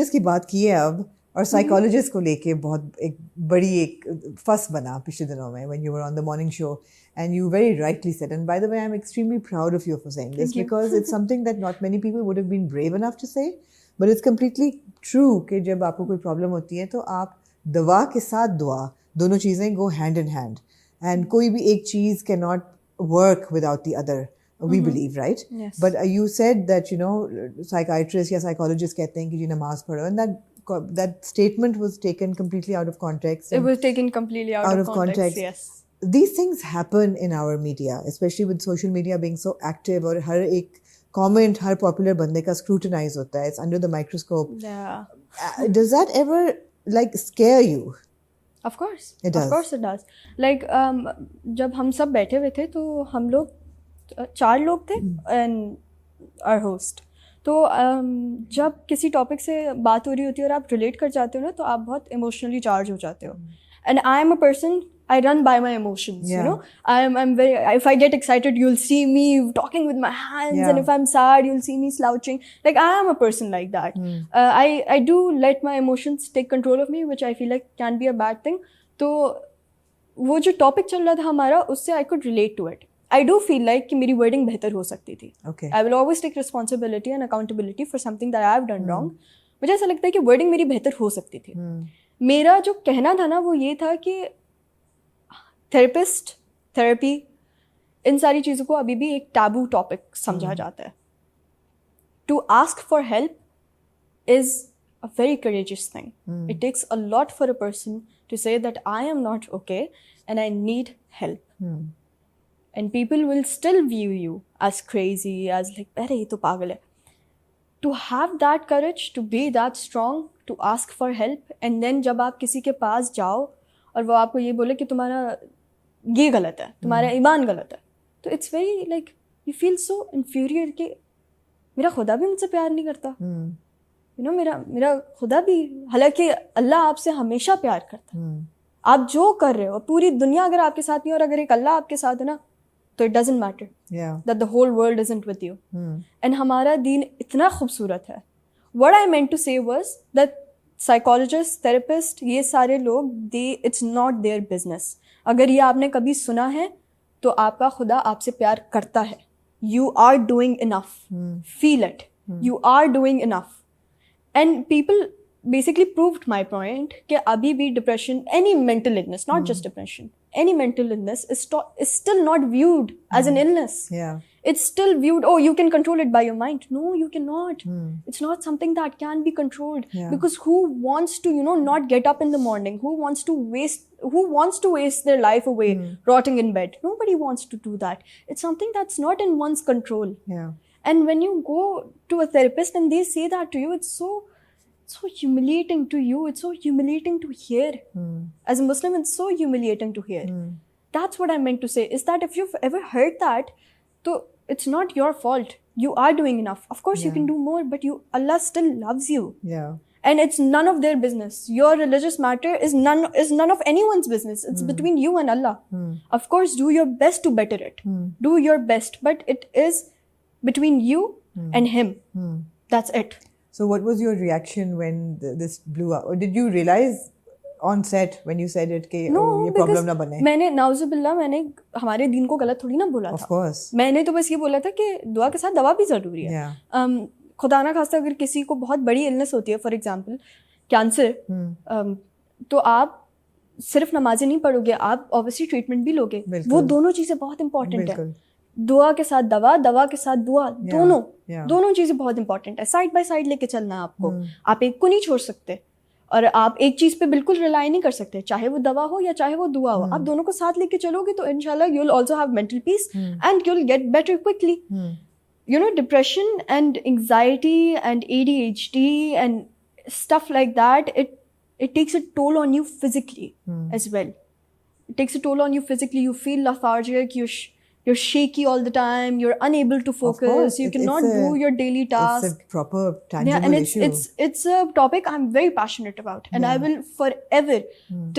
इसकी बात की है अब, और साइकोलॉजिस्ट को लेके बहुत एक बड़ी एक फस बना पिछले दिनों में when you were on the morning show, and you very rightly said, and by the way I'm extremely proud of you for saying this, because it's something that not many people would have been brave enough to say, but it's completely true कि जब आपको कोई problem होती है तो आप दवा के साथ दुआ, दोनों चीज़ें go hand in hand, and कोई भी एक चीज़ cannot work without the other. We believe, right? Yes. But you said that, you know, psychiatrists या psychologists कहते हैं कि जी नमाज पढ़ो, and that statement was taken completely out of context. It was taken completely out of context. Yes. These things happen in our media, especially with social media being so active, और हर एक comment हर popular बंदे का scrutinize होता है. It's under the microscope. Yeah. Does that ever like scare you? Of course. It does. Of course it does. Like जब हम सब बैठे हुए थे तो हम लोग 4 लोग थे and our host. तो जब किसी टॉपिक से बात हो रही होती है और आप रिलेट कर जाते हो ना, तो आप बहुत इमोशनली चार्ज हो जाते हो. And I am a person, I run by my emotions, you know. I'm very, if I get excited, you'll see me talking with my hands, and if I'm sad, you'll see me slouching. Like, I am a person like that. I do let my emotions take control of me, which I feel like can be a bad thing. तो वो जो topic चल रहा था हमारा, उससे I could relate to it. I do feel like कि मेरी wording बेहतर हो सकती थी. Okay. I will always take responsibility and accountability for something that I have done wrong. मुझे ऐसा लगता है कि wording मेरी बेहतर हो सकती थी. मेरा जो कहना था ना वो ये था कि थेरेपिस्ट, थेरेपी, इन सारी चीज़ों को अभी भी एक टैबू टॉपिक समझा जाता है. To ask for help is a very courageous thing. It takes a lot for a person to say that I am not okay and I need help. And people will still view you as crazy, as like अरे ये तो पागल है. To have that courage, to be that strong, to ask for help, and then जब आप किसी के पास जाओ और वो आपको ये बोले कि तुम्हारा ये गलत है, तुम्हारा ईमान गलत है, तो it's very like you feel so inferior कि मेरा खुदा भी मुझसे प्यार नहीं करता. यू नो, मेरा खुदा भी, हालांकि अल्लाह आपसे हमेशा प्यार करता है. आप जो कर रहे हो, पूरी दुनिया अगर आपके साथ नहीं और अगर एक अल्लाह आपके साथ है ना, तो it doesn't matter that the whole world isn't with you. And हमारा दीन इतना खूबसूरत है. What I meant to say was that psychologist, therapist, ये सारे लोग, they it's not their business. अगर ये आपने कभी सुना है तो आपका खुदा आपसे प्यार करता है. You are doing enough, feel it, you are doing enough. And people basically proved my point कि अभी भी depression, any mental illness, not just depression, any mental illness is still not viewed as an illness. It's still viewed, oh, you can control it by your mind. No, you cannot. It's not something that can be controlled. Because who wants to, you know, not get up in the morning? Who wants to waste their life away rotting in bed? Nobody wants to do that. It's something that's not in one's control. And when you go to a therapist and they say that to you, it's so humiliating to you. It's so humiliating to hear. As a Muslim, it's so humiliating to hear. That's what I meant to say, is that if you've ever heard that, so it's not your fault. You are doing enough. Of course you can do more, but Allah still loves you. And it's none of their business. Your religious matter is none of anyone's business. It's between you and Allah. Of course, do your best to better it. Do your best, but it is between you and Him. That's it. So what was your reaction when this blew up? Or did you realize on set when you said it कि ये problem ना बने? मैंने नाउज़ुबिल्लाह, मैंने हमारे दीन को गलत थोड़ी ना बोला था. Of course. मैंने तो बस ये बोला था कि दुआ के साथ दवा भी ज़रूरी है. खुदा ना खास्ता अगर किसी को बहुत बड़ी इलनेस होती है, फॉर एग्जांपल कैंसर, तो आप सिर्फ नमाजें नहीं पढ़ोगे, आप ऑब्वियसली ट्रीटमेंट भी लोगे. वो दोनों चीज़ें बहुत इंपॉर्टेंट है. दुआ के साथ दवा, दवा के साथ दुआ, दोनों चीजें बहुत इंपॉर्टेंट है. साइड बाय साइड लेके चलना है आपको. आप एक को नहीं छोड़ सकते और आप एक चीज पे बिल्कुल रिलाई नहीं कर सकते, चाहे वो दवा हो या चाहे वो दुआ हो. आप दोनों को साथ लेके चलोगे तो इंशाल्लाह you will also have mental peace and you will get better quickly. You know, depression and anxiety and ADHD and stuff like that, it takes a toll on you physically as well. It takes a toll on you physically. You feel lethargic, you're shaky all the time, you're unable to focus, you cannot do your daily tasks. It's a proper tangible issue. It's a topic I'm very passionate about, and I will forever,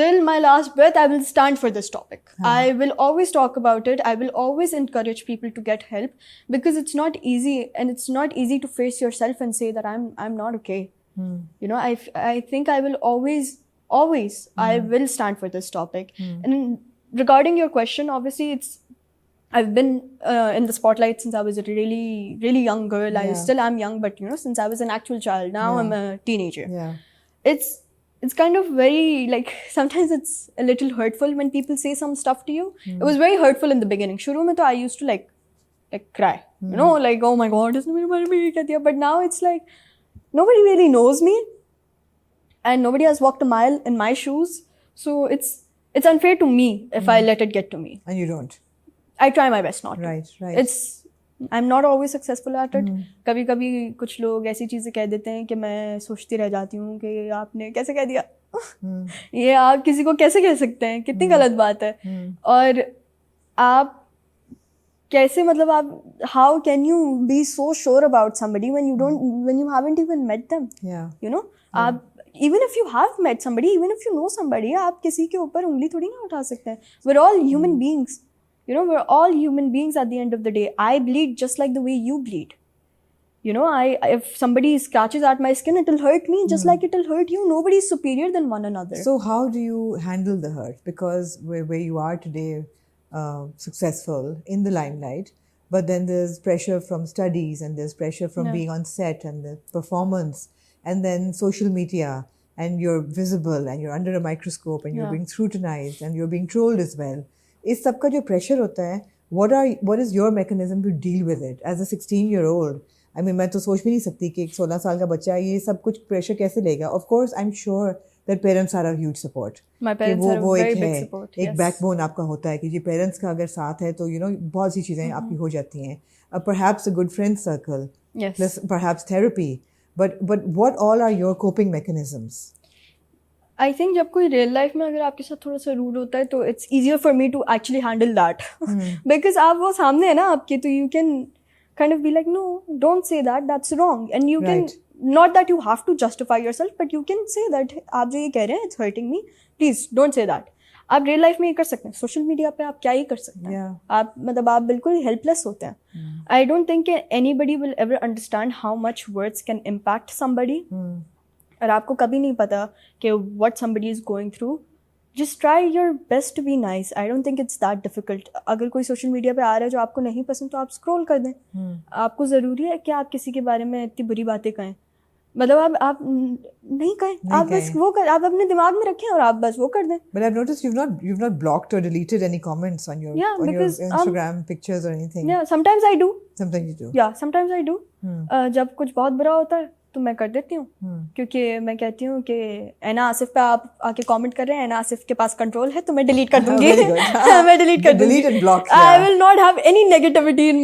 till my last breath, I will stand for this topic. I will always talk about it. I will always encourage people to get help, because it's not easy, and it's not easy to face yourself and say that I'm not okay. You know, I think I will always I will stand for this topic. And regarding your question, obviously I've been in the spotlight since I was a really, really young girl. I still am young, but you know, since I was an actual child, now I'm a teenager. Yeah. It's kind of very, like, sometimes it's a little hurtful when people say some stuff to you. It was very hurtful in the beginning. Shuru mein to I used to like cry. You know, like, oh my God, isn't it? But now it's like nobody really knows me, and nobody has walked a mile in my shoes. So it's unfair to me if I let it get to me. And you don't. I try my best not to. Right. I'm not always successful at it. कभी कभी कुछ लोग ऐसी चीजें कह देते हैं कि मैं सोचती रह जाती हूँ कि आपने कैसे कह दिया, ये आप किसी को कैसे कह सकते हैं, कितनी गलत बात है. और आप कैसे, मतलब आप, how can you be so sure about somebody when you haven't even met them? You know, आप even if you have met somebody, even if you know somebody, आप किसी के ऊपर उंगली थोड़ी ना उठा सकते हैं. We're all human beings. You know, we're all human beings at the end of the day. I bleed just like the way you bleed. You know, if somebody scratches at my skin, it'll hurt me just like it'll hurt you. Nobody is superior than one another. So how do you handle the hurt? Because where you are today, successful in the limelight, but then there's pressure from studies, and there's pressure from being on set, and the performance, and then social media, and you're visible, and you're under a microscope, and you're being scrutinized, and you're being trolled as well. इस सब का जो pressure होता है, what is your mechanism to deal with it as a 16-year-old? I mean, मैं तो सोच भी नहीं सकती कि एक 16 साल का बच्चा ये सब कुछ प्रेशर कैसे लेगा. Of course, I'm sure that parents are a huge support. My parents are a very big support. एक बैकबोन आपका होता है कि जी पेरेंट्स का अगर साथ है तो you know बहुत सी चीज़ें आपकी हो जाती हैं. Perhaps a good friend circle, plus perhaps therapy. But what all are your coping mechanisms? I think जब कोई real life में अगर आपके साथ थोड़ा सा rude होता है तो it's easier for me to actually handle that. Because आप वो सामने है ना आपके, तो you can kind of be like, no, don't say that, that's wrong. And you can, not that you have to justify yourself, but you can say that आप जो ये कह रहे हैं, it's hurting me, please don't say that. आप real life में ये कर सकते हैं. Social media पे आप क्या ही कर सकते हैं. आप मतलब आप बिल्कुल helpless होते हैं. I don't think anybody will ever understand how much words can impact somebody. और आपको कभी नहीं पता कि what somebody is going through. Just try your best to be nice. I don't think it's that difficult. अगर कोई social media पे आ रहा है जो आपको नहीं पसंद तो आप स्क्रॉल कर दें. आपको ज़रूरी है कि आप किसी के बारे में इतनी बुरी बातें कहें. मतलब आप नहीं कहें, आप बस वो कर, आप अपने दिमाग में रखें और आप बस वो कर दें. But I've noticed you've not blocked or deleted any comments on your Instagram pictures or anything. Yeah, sometimes I do. Sometimes you do. Yeah, sometimes I do. जब कुछ बहुत बुरा होता है तो मैं कर देती हूँ, क्योंकि मैं कहती हूँ कि ऐना आसिफ पे आप आके कमेंट कर रहे हैं, ऐना आसिफ के पास कंट्रोल है तो मैं डिलीट कर दूंगी. मैं डिलीट कर दूंगी. Delete and block. I will not have any negativity in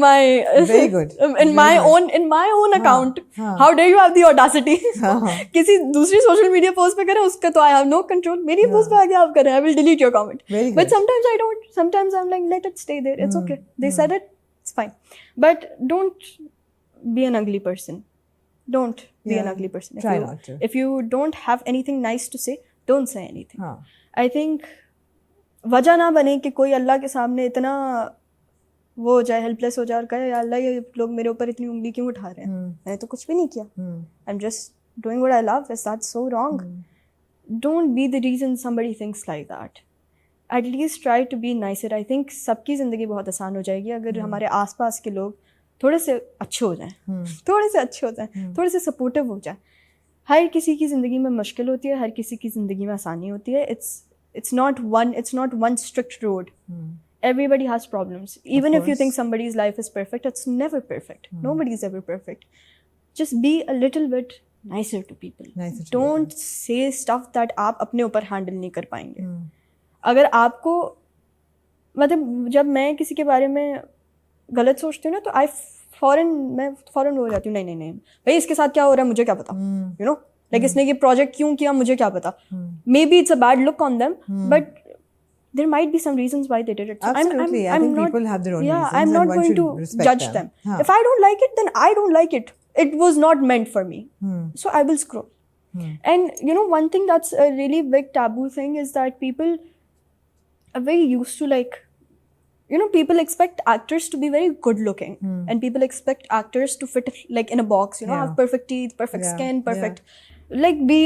my own account. How dare you have the audacity? किसी दूसरी सोशल मीडिया पोस्ट पे करें उसका तो I have no control. मेरी पोस्ट पे आके आप करें, I will delete your comment. But sometimes I don't. Sometimes I'm like, let it stay there. It's okay. They said it. It's fine. But don't be an ugly person. Don't be an ugly person. Try not to. If you don't have anything nice to say, don't say anything. I think वजह ना बने कि कोई अल्लाह के सामने इतना वो हो जाए, हेल्पलेस हो जाए और कहे, या अल्लाह ये लोग मेरे ऊपर इतनी उंगली क्यों उठा रहे हैं, मैंने तो कुछ भी नहीं किया. I'm just doing what I love. Is that so wrong? Don't be the reason somebody thinks like that. At least try to be nicer. I think सबकी ज़िंदगी बहुत आसान हो जाएगी अगर हमारे आसपास के लोग थोड़े से अच्छे हो जाएं, थोड़े से सपोर्टिव हो जाएं. हर किसी की ज़िंदगी में मुश्किल होती है, हर किसी की ज़िंदगी में आसानी होती है. It's not one strict road. Everybody has problems. Even if you think somebody's life is perfect, it's never perfect. Nobody's ever perfect. Just be a little bit nicer to people. Don't say stuff that आप अपने ऊपर handle नहीं कर पाएंगे. अगर आपको, मतलब जब मैं किसी के बारे में गलत सोचती हूँ ना तो मैं फौरन हो जाती हूँ, नहीं भाई इसके साथ क्या हो रहा है मुझे क्या पता, you know, like इसने ये प्रोजेक्ट क्यों किया मुझे क्या पता. Maybe it's a bad look on them, but there might be some reasons why they did it. So Absolutely. I think people have their own reasons. I'm not going to judge them. If I don't like it, then I don't like it. It was not meant for me. So I will scroll. And you know, one thing that's a really big taboo thing is that people are very used to, like, you know, people expect actors to be very good looking and people expect actors to fit like in a box, you know, have perfect teeth, perfect skin, perfect. like be